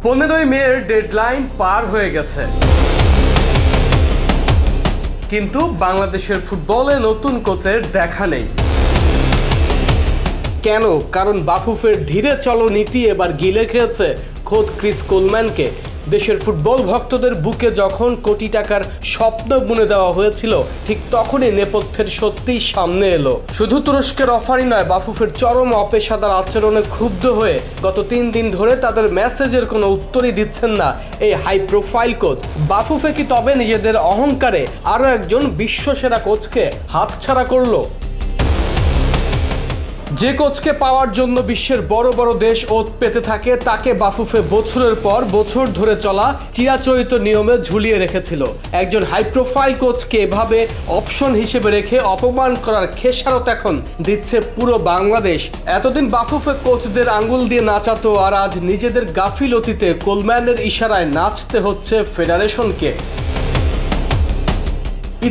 15ই মের ডেডলাইন পার হয়ে গেছে, কিন্তু বাংলাদেশের ফুটবলে নতুন কোচের দেখা নেই। কেন? কারণ বাফুফের ধীরে চলো নীতি এবার গিলে খেয়েছে খোদ ক্রিস কোলম্যানকে। দেশের ফুটবল ভক্তদের বুকে যখন কোটি টাকার স্বপ্ন বুনে দেওয়া হয়েছিল, ঠিক তখনই নেপথ্যের সত্যিই সামনে এলো। শুধু তুরস্কের অফারই নয়, বাফুফের চরম অপেশাদার আচরণে ক্ষুব্ধ হয়ে গত 3 দিন ধরে তাদের মেসেজের কোনো উত্তরই দিচ্ছেন না এই হাই প্রোফাইল কোচ। বাফুফে কি তবে নিজেদের অহংকারে আরও একজন বিশ্বসেরা কোচকে হাতছাড়া করলো? যে কোচকে পাওয়ার জন্য বিশ্বের বড় বড় দেশ ওত পেতে থাকে, তাকে বাফুফে বছরের পর বছর ধরে চলা চিরাচরিত নিয়মে ঝুলিয়ে রেখেছিল। একজন হাই প্রোফাইল কোচকে এভাবে অপশন হিসেবে রেখে অপমান করার খেসারত এখন দিচ্ছে পুরো বাংলাদেশ। এতদিন বাফুফে কোচদের আঙ্গুল দিয়ে নাচাতো, আর আজ নিজেদের গাফিলতিতে কোলম্যানের ইশারায় নাচতে হচ্ছে ফেডারেশনকে।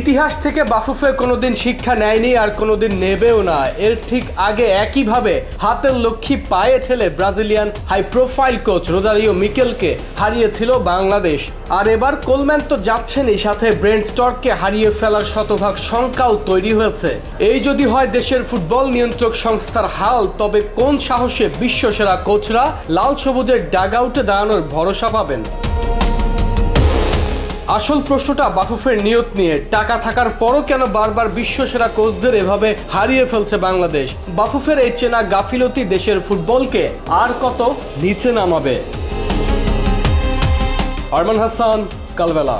ইতিহাস থেকে বাফুফে কোনোদিন শিক্ষা নেয়নি আর কোনোদিন নেবেও না। এর ঠিক আগে একইভাবে হাতের লক্ষ্মী পায়ে ঠেলে Brazilian high profile coach Rosario মিকেলকে হারিয়েছিল বাংলাদেশ। আর এবার কোলম্যান তো যাচ্ছেনই, সাথে ব্রেন্ট স্টককে হারিয়ে ফেলার শতভাগ শঙ্কাও তৈরি হয়েছে। এই যদি হয় দেশের ফুটবল নিয়ন্ত্রক সংস্থার হাল, তবে কোন সাহসে বিশ্বসেরা কোচরা লাল সবুজের ডাগ আউটে দাঁড়ানোর ভরসা পাবেন? আসল প্রশ্নটা বাফুফের নিয়ত নিয়ে। টাকা থাকার পরও কেন বারবার বিশ্বসেরা কোচদের এভাবে হারিয়ে ফেলছে বাংলাদেশ? বাফুফের এই চেনা গাফিলতি দেশের ফুটবলকে আর কত নিচে নামাবে? আরমান হাসান, কালবেলা।